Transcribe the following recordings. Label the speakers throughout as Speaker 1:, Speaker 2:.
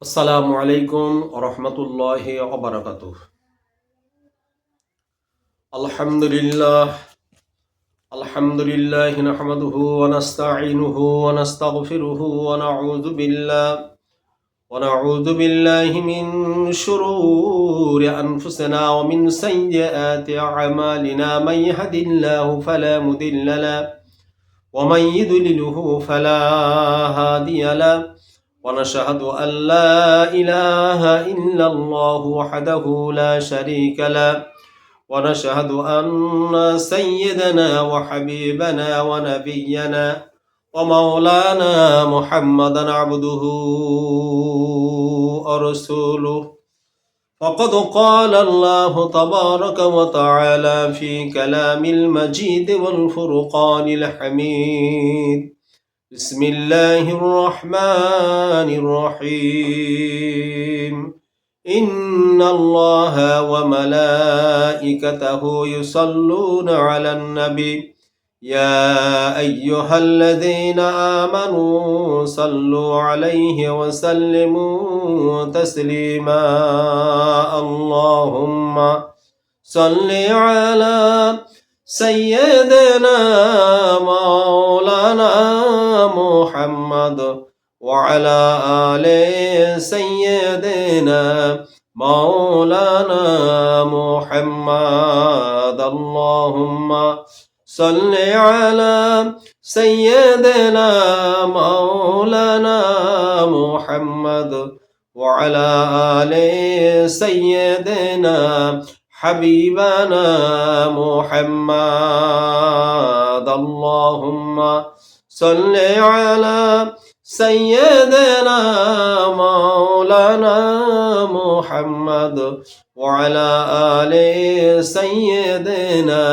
Speaker 1: আসসালামু আলাইকুম রহমতুল্লাহি ওয়া বারাকাতুহ। আলহামদুলিল্লাহ আলহামদুলিল্লাহি নাহমাদুহু ওয়া নাস্তাঈনুহু ওয়া নাস্তাগফিরুহু ওয়া নাউযু বিল্লাহি মিন শুরুরি আনফুসিনা ওয়া মিন সাইয়্যাতি আ'মালিনা মান ইয়াহদিল্লাহু ফালা মুদিল্লা লাহু ওয়া মান ইউদ্লিলহু ফালা হাদিয়া লাহু ونشهد أن لا إله إلا الله وحده لا شريك له ونشهد أن سيدنا وحبيبنا ونبينا ومولانا محمدا عبده ورسوله فقد قال الله تبارك وتعالى في كلام المجيد والفرقان الحميد بسم الله الرحمن الرحيم إن الله وملائكته يصلون على النبي يا أيها الذين آمنوا صلوا عليه وسلموا تسليما اللهم صل على سيدنا مولانا محمد وعلى آل سيدنا مولانا محمد اللهم صل على سيدنا مولانا محمد وعلى آل سيدنا حبيبنا محمد اللهم صل على سيدنا مولانا محمد وعلى آل سيدنا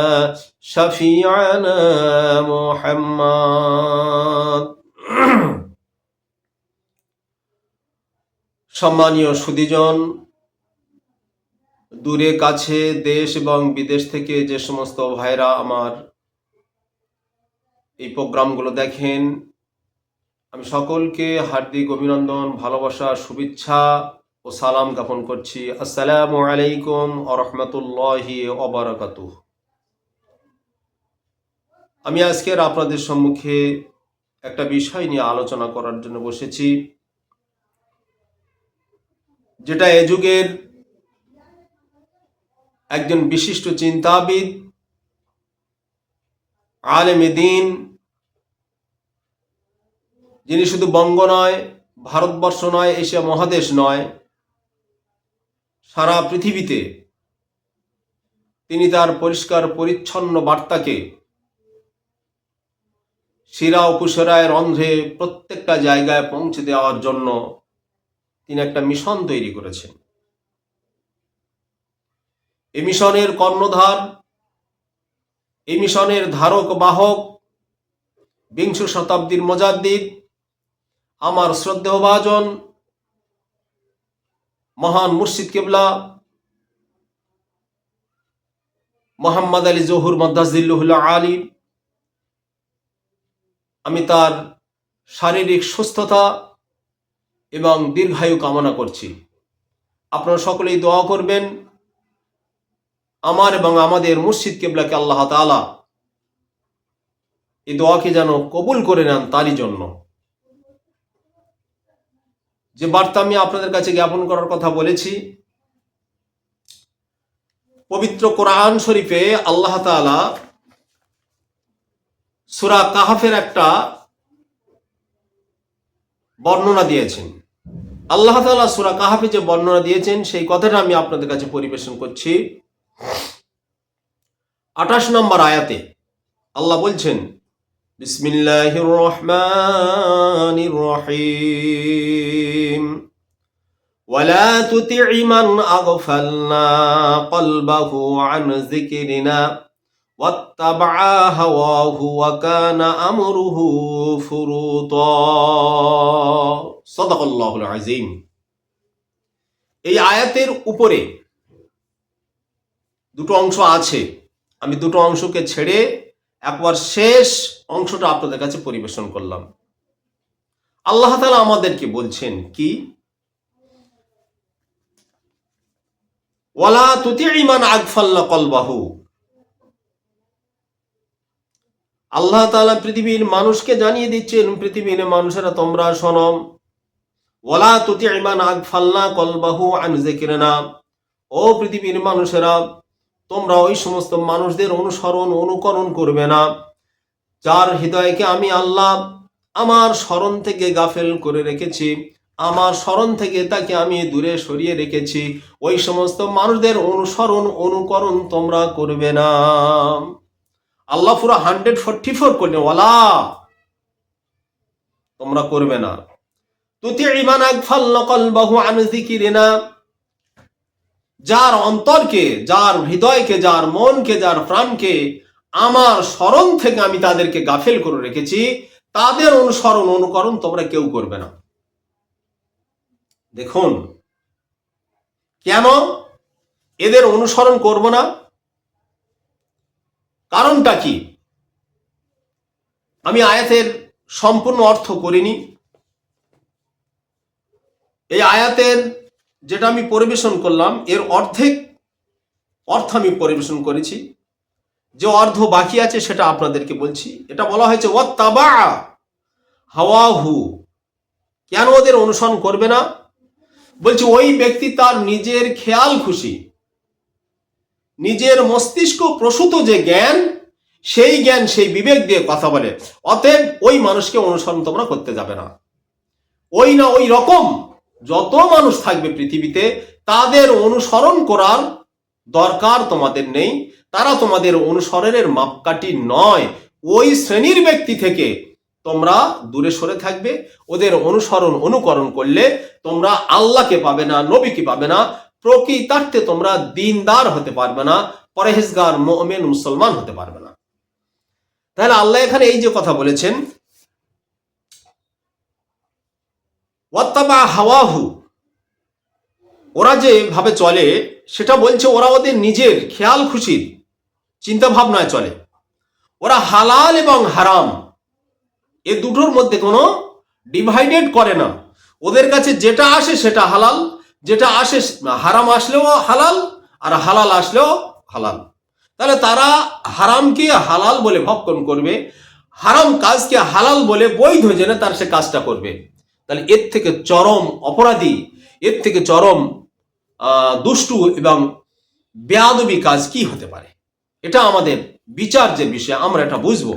Speaker 1: شفيعنا محمد সম্মানীয় সুধীজন, দূরে কাছে দেশ এবং বিদেশ থেকে যে সমস্ত ভাইরা আমার এই প্রোগ্রামগুলো দেখেন, আমি সকলকে হার্দিক অভিনন্দন, ভালোবাসা, শুভেচ্ছা ও সালাম জ্ঞাপন করছি। আসসালামু আলাইকুম ওয়া রাহমাতুল্লাহি ওয়া বারাকাতুহু। আমি আজকের আপনাদের সম্মুখে একটা বিষয় নিয়ে আলোচনা করার জন্য বসেছি, যেটা এ যুগের একজন বিশিষ্ট চিন্তাবিদ, আলেমে দ্বীন, যিনি শুধু বঙ্গ নয়, ভারতবর্ষ নয়, এশিয়া মহাদেশ নয়, সারা পৃথিবীতে তিনি তার পরিষ্কার পরিচ্ছন্ন বার্তাকে শিরা উপশিরায় রন্ধ্রে প্রত্যেকটা জায়গায় পৌঁছে দেওয়ার জন্য তিনি একটা মিশন তৈরি করেছেন। এই মিশনের কর্ণধার, এই মিশনের ধারক বাহক, বিংশ শতাব্দীর মুজাদ্দিদ, আমার শ্রদ্ধেয়ভাজন মহান মুর্শিদ কিবলা মোহাম্মদ আলী জহুর মাদ্দাজিল্লুহুল আলী। আমি তার শারীরিক সুস্থতা এবং দীর্ঘায়ু কামনা করছি। আপনারা সকলেই দোয়া করবেন আমার এবং আমাদের মুর্শিদ কিবলাকে আল্লাহ তাআলা এই দোয়াকে যেন কবুল করে নেন তারই জন্য। যে বার্তা আমি আপনাদের কাছে জ্ঞাপন করার কথা বলেছি, পবিত্র কোরআন শরীফে আল্লাহ তাআলা সূরা কাহফের একটা বর্ণনা দিয়েছেন। আল্লাহ তাআলা সূরা কাহফে যে বর্ণনা দিয়েছেন সেই কথাটা আমি আপনাদের কাছে পরিবেশন করছি। 28 নম্বর আয়াতে আল্লাহ বলছেন, বিসমিল্লাহির রহমানির রহিম ওয়ালা তুতি'ই মান আগফালনা কলবাহু আন যিকরিনা ওয়াত্তাবা'a হাওয়াহু ওয়া কানা আমরুহু ফুরুতা। সাদাকাল্লাহুল আযীম। এই আয়াতের উপরে দুটো অংশ আছে, আমি দুটো অংশকে ছেড়ে একবার শেষ অংশটা আপনাদের কাছে পরিবেশন করলাম। আল্লাহ তাআলা আমাদেরকে বলছেন কি, ওয়ালা তুতিই মান আগফালনা কলবাহু। আল্লাহ তাআলা পৃথিবীর মানুষকে জানিয়ে দিচ্ছেন, পৃথিবীর মানুষেরা তোমরা শোনো, ওয়ালা তুতিই মান আগফালনা কলবাহু আন যিকরিনা, ও পৃথিবীর মানুষেরা তোমরা ওই সমস্ত মানুষদের অনুসরণ অনুকরণ করবে না যার হৃদয়কে আমি আল্লাহ আমার স্মরণ থেকে গাফেল করে রেখেছি, আমার স্মরণ থেকে তাকে আমি দূরে সরিয়ে রেখেছি। ওই সমস্ত মানুষদের অনুসরণ অনুকরণ তোমরা করবে না। আল্লাহ পুরো 144 করলেন, ওয়ালা তোমরা করবে না। তুতিই মান আগফালনা কলবাহু আন যিকরিনা, যার অন্তরকে, যার হৃদয়কে, যার মনকে, যার প্রাণকে আমার স্মরণ থেকে আমি তাদেরকে গাফেল করে রেখেছি, তাদের অনুসরণ অনুকরণ তোমরা কেউ করবে না। দেখুন কেন এদের অনুসরণ করব না, কারণটা কি? আমি আয়াতের সম্পূর্ণ অর্থ করিনি। এই আয়াতের যেটা আমি পরিবেশন করলাম এর অর্ধেক অর্থ আমি পরিবেশন করেছি, যে অর্ধ বাকি আছে সেটা আপনাদেরকে বলছি। এটা বলা হয়েছে ওয়াত্তাবা হাওয়াহু। কেন ওদের অনুসরণ করবে না? বলছে ওই ব্যক্তি তার নিজের খেয়াল খুশি, নিজের মস্তিষ্ক প্রসূত যে জ্ঞান, সেই জ্ঞান সেই বিবেক দিয়ে কথা বলে। অতএব ওই মানুষকে অনুসরণ তোমরা করতে যাবে না। ওই না ওই রকম যত মানুষ থাকবে পৃথিবীতে তাদের অনুসরণ করার দরকার তোমাদের নেই, তারা তোমাদের অনুসরণের মাপকাঠি নয়। ওই শ্রেণীর ব্যক্তি থেকে তোমরা দূরে সরে থাকবে। ওদের অনুসরণ অনুকরণ করলে তোমরা আল্লাহকে পাবে না, নবীকে পাবে না, প্রকৃতার্থে তোমরা দিনদার হতে পারবে না, পরহেজগার মুমিন মুসলমান হতে পারবে না। তাহলে আল্লাহ এখানে এই যে কথা বলেছেন ওয়াত্তাবা হাওয়াহু, ওরা যে ভাবে চলে সেটা বলছে ওরা ওদের নিজের খেয়াল খুশির চিন্তা ভাবনায় চলে। ওরা হালাল এবং হারাম এ দুটোর মধ্যে কোনো ডিভাইডেড করে না। ওদের কাছে যেটা আসে সেটা হালাল, যেটা আসে হারাম আসলেও হালাল, আর হালাল আসলেও হালাল। তাহলে তারা হারামকে হালাল বলে ভক্ষণ করবে, হারাম কাজকে হালাল বলে বৈধ জেনে তার সে কাজটা করবে। তাহলে এর থেকে চরম অপরাধী, এর থেকে চরম দুষ্টু এবং বেয়াদবি কাজ কি হতে পারে? এটা আমাদের বিচার যে বিষয়, আমরা এটা বুঝবো।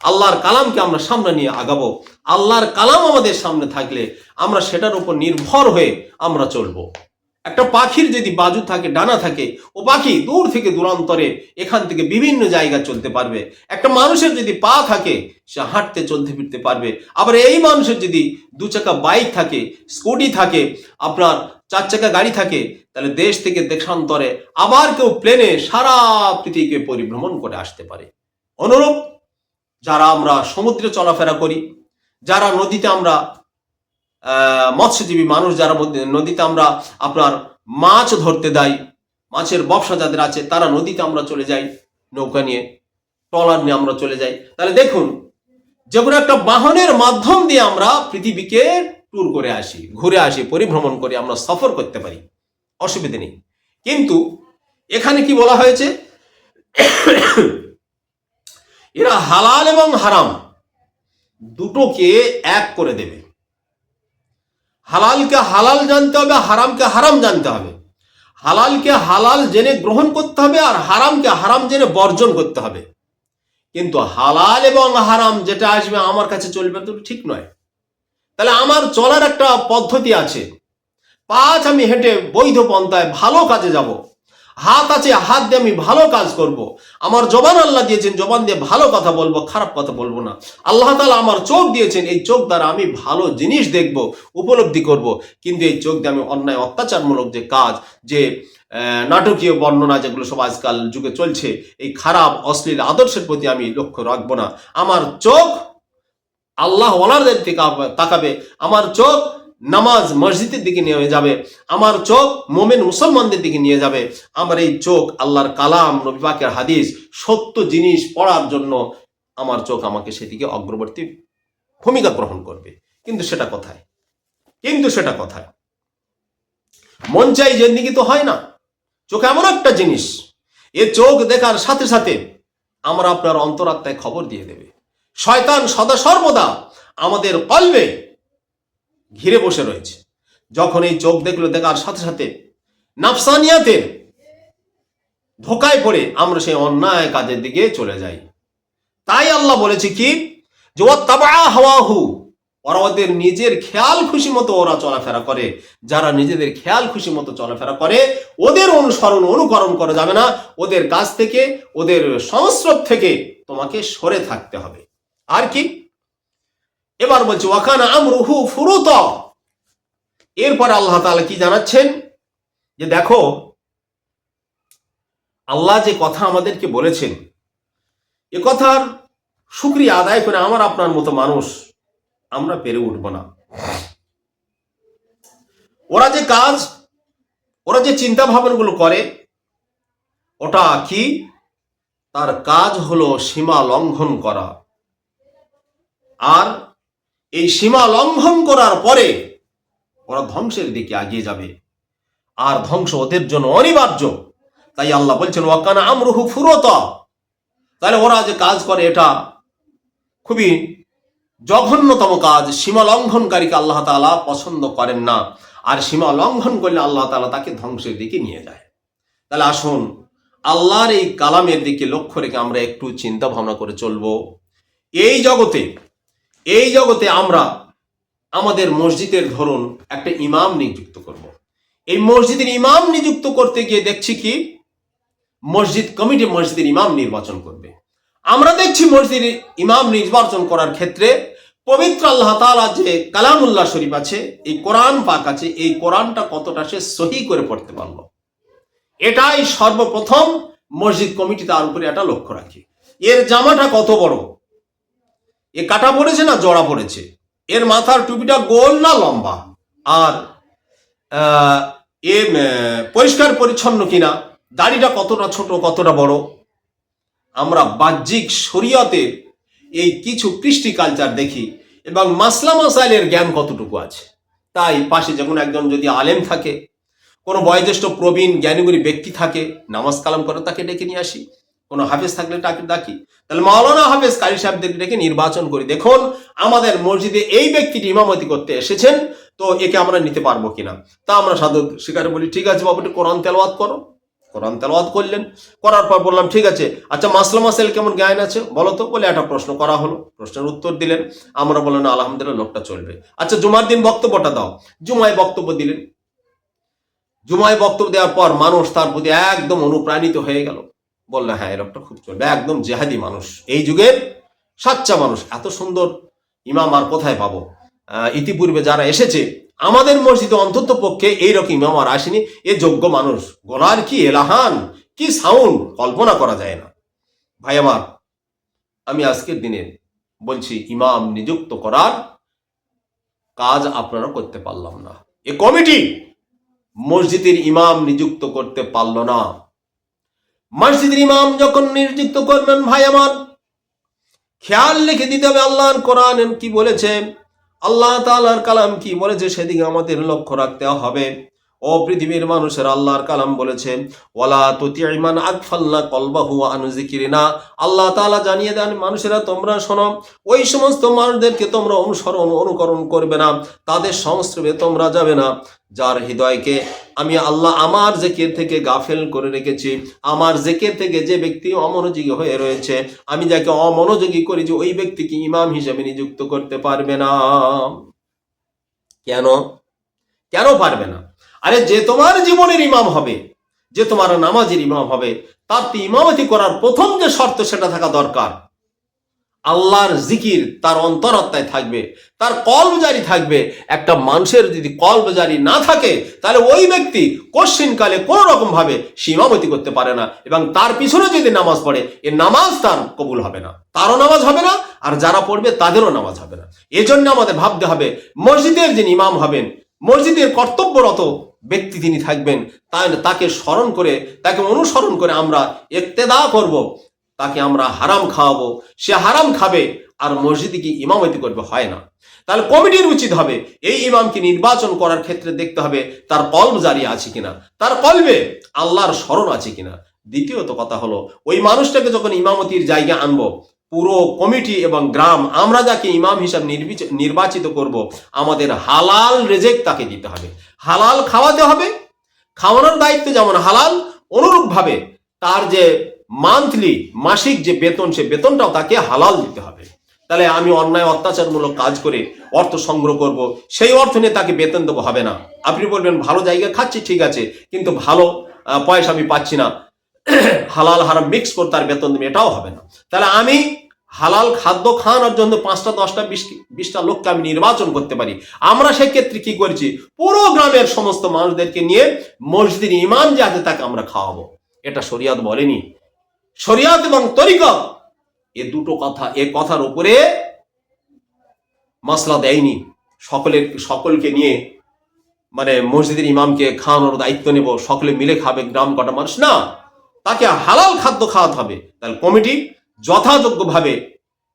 Speaker 1: আল্লাহর কালামকে আমরা সামনে নিয়ে আগাবো। আল্লাহর কালাম আমাদের সামনে থাকলে আমরা সেটার উপর নির্ভর হয়ে আমরা চলবো। একটা পাখির যদি বাজু থাকে, ডানা থাকে, ও পাখি দূর থেকে দূরান্তরে এখান থেকে বিভিন্ন জায়গায় চলতে পারবে। একটা মানুষের যদি পা থাকে সে হাঁটতে চলতে ফিরতে পারবে। আবার এই মানুষের যদি 2 চাকা বাইক থাকে, স্কুটি থাকে, আপনার 4 চাকা গাড়ি থাকে, তাহলে দেশ থেকে দেশান্তরে আবার কেউ প্লেনে সারা পৃথিবীকে পরিভ্রমণ করে আসতে পারে। অনুরূপ যারা আমরা সমুদ্রে চলাফেরা করি, যারা নদীতে আমরা মৎস্যজীবী মানুষ, যারা নদীতে আমরা আপনার মাছ ধরতে দেয়, মাছের ব্যবসা যাদের আছে তারা নদীতে আমরা চলে যাই, নৌকা নিয়ে, ট্রলার নিয়ে আমরা চলে যাই। তাহলে দেখুন যে কোনো একটা বাহনের মাধ্যম দিয়ে আমরা পৃথিবীকে ট্যুর করে আসি, ঘুরে আসি, পরিভ্রমণ করে আমরা সফর করতে পারি, অসুবিধা নেই। কিন্তু এখানে কি বলা হয়েছে? এরা হালাল এবং হারাম দুটোকে এক করে দেবে। হালালকে হালাল জানতে হবে, হারামকে হারাম জানতে হবে। হালালকে হালাল জেনে গ্রহণ করতে হবে, আর হারামকে হারাম জেনে বর্জন করতে হবে। কিন্তু হালাল এবং হারাম যেটা আসবে আমার কাছে চলবে তো ঠিক নয়। তাহলে আমার চলার একটা পদ্ধতি আছে। পাঁচ আমি হেঁটে বৈধ পন্থায় ভালো কাজে যাব, হাত আছে হাত দিয়ে আমি ভালো কাজ করব, আমার জবান আল্লাহ দিয়েছেন জবান দিয়ে ভালো কথা বলবো, খারাপ কথা বলবো না। আল্লাহ তাআলা আমার চোখ দিয়েছেন, এই চোখ দ্বারা আমি ভালো জিনিস দেখব, উপলব্ধি করব। কিন্তু এই চোখ দিয়ে আমি অন্যায় অত্যাচারমূলক যে কাজ, যে নাটকীয় বর্ণনা যেগুলো সব আজকাল যুগে চলছে, এই খারাপ অশ্লীল আদর্শের প্রতি আমি লক্ষ্য রাখবো না। আমার চোখ আল্লাহ ওয়ালাদের দিকে তাকাবে, আমার চোখ নামাজ মসজিদের দিকে নিয়ে যাবে, আমার চোখ মোমেন মুসলমানদের দিকে নিয়ে যাবে। আমার এই চোখ আল্লাহর কালাম, নবী পাকের হাদিস, সত্য জিনিস পড়ার জন্য আমার চোখ আমাকে সেদিকে অগ্রবর্তী ভূমিকা গ্রহণ করবে। কিন্তু সেটা কোথায়? মন চাই যেদিকে তো হয় না। চোখ এমন একটা জিনিস, এ চোখ দেখার সাথে সাথে আমরা আপনার অন্তরাত্মায় খবর দিয়ে দেবে। শয়তান সদা সর্বদা আমাদের কলবে ঘিরে বসে রয়েছে। যখন এই চোখ দেখলো, দেখার সাথে সাথে নাফসানিয়াতের ধোকায় পড়ে আমরা সেই অন্যায় কাজের দিকে চলে যাই। তাই আল্লাহ বলেছে কি, যে ওয়াত্তাবা হাওয়াহু, ওরা ওদের নিজের খেয়াল খুশি মতো ওরা চলাফেরা করে। যারা নিজেদের খেয়াল খুশি মতো চলাফেরা করে, ওদের অনুকরণ করা যাবে না। ওদের কাছ থেকে, ওদের সংস্রব থেকে তোমাকে সরে থাকতে হবে। আর কি, এবার বলছে ওয়াকানা আমরুহু ফুরুতা। এরপর আল্লাহ তাআলা কি জানাচ্ছেন, যে দেখো আল্লাহ যে কথা আমাদেরকে বলেছেন, এ কথার শুকরিয়া আদায় করে আমার আপনার মতো মানুষ আমরা পেরে উঠব না। ওরা যে চিন্তা ভাবনাগুলো করে, ওটা কি, তার কাজ হলো সীমা লঙ্ঘন করা। আর এই সীমা লঙ্ঘন করার পরে ওরা ধ্বংসের দিকে এগিয়ে যাবে, আর ধ্বংস ওদের জন্য অনিবার্য। তাই আল্লাহ বলছেন ওয়াকানা আমরুহু ফুরুতা। তাহলে ওরা যে কাজ করে এটা খুবই জঘন্যতম কাজ। সীমা লঙ্ঘনকারীকে আল্লাহ তাআলা পছন্দ করেন না, আর সীমা লঙ্ঘন করলে আল্লাহ তাআলা তাকে ধ্বংসের দিকে নিয়ে যায়। তাহলে আসুন আল্লাহর এই কালামের দিকে লক্ষ্য রেখে আমরা একটু চিন্তা ভাবনা করে চলবো। এই জগতে আমরা আমাদের মসজিদের ধরুন একটা ইমাম নিযুক্ত করব। এই মসজিদের ইমাম নিযুক্ত করতে গিয়ে দেখছি কি, মসজিদ কমিটি মসজিদের ইমাম নির্বাচন করবে। আমরা দেখছি মসজিদের ইমাম নির্বাচন করার ক্ষেত্রে পবিত্র আল্লাহ তাআলা যে কালামুল্লাহ শরীফ আছে, এই কোরআন পাক আছে, এই কোরআনটা কতটা সে সহি করে পড়তে পারলো, এটাই সর্বপ্রথম মসজিদ কমিটি তার উপরে একটা লক্ষ্য রাখে। এর জামাটা কত বড়, এ কাটা পড়েছে না জড়া পড়েছে, এর মাথার টুপিটা গোল না লম্বা, আর এ পরিষ্কার পরিচ্ছন্ন কিনা, দাড়িটা কতটা ছোট কতটা বড়। আমরা বাহ্যিক শরীয়তের এই কিছু কৃষ্টি কালচার দেখি, এবং মাসলা মাসাইলের জ্ঞান কতটুকু আছে। তাই পাশে যখন একজন যদি আলেম থাকে, কোনো বয়োজ্যেষ্ঠ প্রবীণ জ্ঞানীগুণী ব্যক্তি থাকে, নামাজ কালাম করে তাকে ডেকে নিয়ে আসি। কোনো হাফেজ থাকলে তাকে ডাকি। তাহলে মাওলানা হাফেজ কারি সাহেবদের ডেকে নির্বাচন করি, দেখুন আমাদের মসজিদে এই ব্যক্তিটি ইমামতি করতে এসেছেন, তো একে আমরা নিতে পারবো কিনা। তা আমরা সাধু স্বীকারে বলি, ঠিক আছে বাবু, একটু কোরআন তেলাওয়াত করো। কোরআন তেলাওয়াত করলেন, করার পর বললাম ঠিক আছে, আচ্ছা মাসলা মাসাইল কেমন জ্ঞান আছে বলো তো। বলে একটা প্রশ্ন করা হলো, প্রশ্নের উত্তর দিলেন। আমরা বললেন আলহামদুলিল্লাহ, লোকটা চলবে। আচ্ছা জুমার দিন বক্তব্যটা দাও। জুমায় বক্তব্য দিলেন। জুমায় বক্তব্য দেওয়ার পর মানুষ তার প্রতি একদম অনুপ্রাণিত হয়ে গেল। বললে হ্যাঁ, এই লোকটা খুব চলবে, একদম জেহাদি মানুষ, এই যুগের সাচ্চা মানুষ। এত সুন্দর ইমাম আর কোথায় পাবো? ইতিপূর্বে যারা এসেছে আমাদের মসজিদে অন্তত পক্ষে এইরকম ইমাম আর আসেনি। এ যোগ্য মানুষ, গলার কি এলাহান, কি সাউন্ড, কল্পনা করা যায় না। ভাই আমার, আমি আজকের দিনে বলছি, ইমাম নিযুক্ত করার কাজ আপনারা করতে পারলাম না। এ কমিটি মসজিদের ইমাম নিযুক্ত করতে পারল না। মসজিদের ইমাম যখন নিযুক্ত করবেন, ভাই আমার, খেয়াল রেখে দিতে হবে আল্লাহর কোরআন কি বলেছে, আল্লাহ তাআলার কালাম কি বলেছে, সেদিকে আমাদের লক্ষ্য রাখতে হবে। ও পৃথিবীর মানুষের, আল্লাহর কালাম বলেছে ওয়ালা তুতিউ মান আগফালনা কলবাহু আন যিকরিনা। আল্লাহ তাআলা জানিয়ে দেন, মানুষেরা তোমরা শোনো, ওই সমস্ত মানুষদেরকে তোমরা অনুকরণ করবে না, তাদের সংস্রবে তোমরা যাবে না, যার হৃদয়কে আমি আল্লাহ আমার জিকির থেকে গাফেল করে রেখেছি। আমার জিকির থেকে যে ব্যক্তি অমনোযোগী হয়ে রয়েছে, আমি যাকে অমনোযোগী করেছি, ওই ব্যক্তিকে ইমাম হিসেবে নিযুক্ত করতে পারবে না। কেন পারবে না? আরে যে তোমার জীবনের ইমাম হবে, যে তোমার নামাজের ইমাম হবে, তার ইমামতি করার প্রথম যে শর্ত সেটা থাকা দরকার, আল্লাহর জিকির তার অন্তরাত্মায় থাকবে, তার কলব জারি থাকবে। একটা মানুষের যদি কলব জারি না থাকে, তাহলে ওই ব্যক্তি কশ্চিনকালে কোনো রকম ভাবে ইমামতি করতে পারে না, এবং তার পিছনে যদি নামাজ পড়ে, এ নামাজ তার কবুল হবে না, তারও নামাজ হবে না, আর যারা পড়বে তাদেরও নামাজ হবে না। এজন্য আমাদের ভাবতে হবে, মসজিদের যিনি ইমাম হবেন, মসজিদের কর্তব্যরত ব্যক্তি তিনি থাকবেন, তাকে স্মরণ করে, তাকে অনুসরণ করে আমরা ইক্তেদা করব। তাকে আমরা হারাম খাওয়াবো, সে হারাম খাবে, আর মসজিদে কি ইমামতি করবে, হয় না। তাহলে কমিটির উচিত হবে এই ইমামকে নির্বাচন করার ক্ষেত্রে দেখতে হবে তার কলব জারি আছে কিনা, তার কলবে আল্লাহর স্মরণ আছে কিনা। দ্বিতীয়ত কথা হলো, ওই মানুষটাকে যখন ইমামতির জায়গা আনবো, পুরো কমিটি এবং গ্রাম আমরা যাকে ইমাম হিসাব নির্বাচিত করব, আমাদের হালাল রেজেক তাকে দিতে হবে, হালাল খাওয়াতে হবে। খাওয়ানোর দায়িত্ব যেমন হালাল, অনুরূপভাবে তার যে মান্থলি মাসিক যে বেতন, সে বেতনটাও তাকে হালাল দিতে হবে। তাহলে আমি অন্যায় অত্যাচারমূলক কাজ করে অর্থ সংগ্রহ করব, সেই অর্থ নিয়ে তাকে বেতন দেবো, হবে না। আপনি বলবেন ভালো জায়গায় খাচ্ছি, ঠিক আছে, কিন্তু ভালো পয়সা আমি পাচ্ছি না, হালাল হারাম মিক্স করে তার বেতন দেবে, এটাও হবে না। তাহলে আমি হালাল খাদ্য খাওয়ানোর জন্য 5টা 10টা 20টা লোককে আমি নির্বাচন করতে পারি। আমরা সেক্ষেত্রে কি করেছি, পুরো গ্রামের সমস্ত মানুষদেরকে নিয়ে মসজিদের ইমাম যে আছে তাকে আমরা খাওয়াবো। এটা শরিয়ত বলেনি। শরিয়ত এবং তরিকত এ দুটো কথা, এ কথার উপরে মাসলা দেয়নি। সকলকে নিয়ে মানে মসজিদের ইমামকে খাওয়ানোর দায়িত্ব নেব, সকলে মিলে খাবে গ্রাম কটা মানুষ, না, তাকে হালাল খাদ্য খাওয়াতে হবে। তাহলে কমিটি যথাযোগ্যভাবে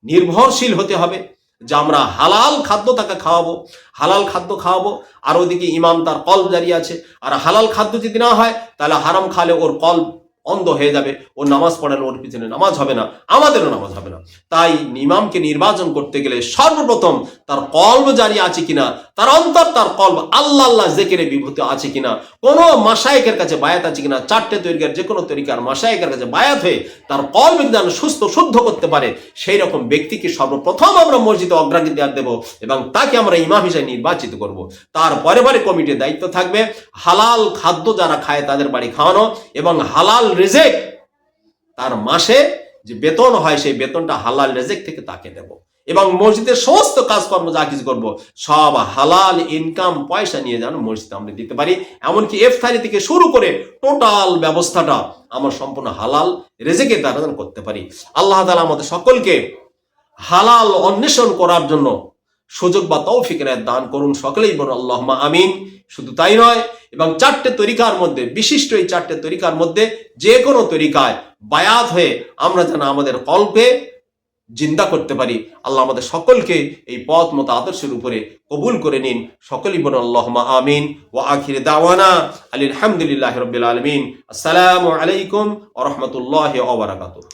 Speaker 1: নির্ভরশীল হতে হবে যে আমরা হালাল খাদ্য তাকে খাওয়াবো, হালাল খাদ্য খাওয়াবো। আর ওদিকে ইমাম তার কলব জারি আছে। আর হালাল খাদ্য যদি না হয়, তাহলে হারাম খালে ওর কলব অন্ধ হয়ে যাবে, ওর নামাজ পড়ানো, ওর পিছনে নামাজ হবে না, আমাদেরও নামাজ হবে না। তাই ইমামকে নির্বাচন করতে গেলে সর্বপ্রথম তার কলব জারি আছে কিনা, তার অন্তর, তার কলব আল্লাহ আল্লাহ জিকিরে বিভূত আছে কিনা, কোন মাশায়েখের কাছে বায়াত আছে কিনা, 4টে তরিকার যে কোনো তরিকার মাশায়েখের কাছে বায়াত হয়ে তার কলব যেন সুস্থ শুদ্ধ করতে পারে, সেই রকম ব্যক্তিকে সর্বপ্রথম আমরা মসজিদে অগ্রাধিকার দেব এবং তাকে আমরা ইমাম হিসেবে নির্বাচিত করব। তারপরে পরে কমিটির দায়িত্ব থাকবে হালাল খাদ্য যারা খায় তাদের বাড়ি খাওয়ানো, এবং হালাল রিজেক তার মাসে যে বেতন হয় সেই বেতনটা হালাল রিজেক থেকে তাকে দেব। এবং মসজিদের সমস্ত কাজকর্ম যা কিছু করবো সব হালাল ইনকাম পয়সা নিয়ে যেন মসজিদে আমরা দিতে পারি। এমনকি ইফতারি থেকে শুরু করে টোটাল ব্যবস্থাটা আমরা সম্পূর্ণ হালাল রিজেকের দ্বারা যেন করতে পারি। আল্লাহ তাআলা আমাদের সকলকে হালাল অন্বেষণ করার জন্য সুযোগ বা তৌফিকের দান করুন। সকলেই বলুন আল্লাহুম্মা আমিন। শুধু তাই নয়, এবং 4টে তরিকার মধ্যে, বিশিষ্ট এই 4টে তরিকার মধ্যে যে কোনো তরিকায় বায়াত হয়ে আমরা যেন আমাদের কল্পে জিন্দা করতে পারি। আল্লাহ আমাদের সকলকে এই পথ মতো আদর্শের উপরে কবুল করে নিন। সকলেই বলুন আল্লাহুম্মা আমিন। ওয়া আখির দাওয়ানা আলহামদুলিল্লাহি রাব্বিল আলামিন। আসসালামু আলাইকুম ওয়া রাহমাতুল্লাহি ওয়া বারাকাতুহু।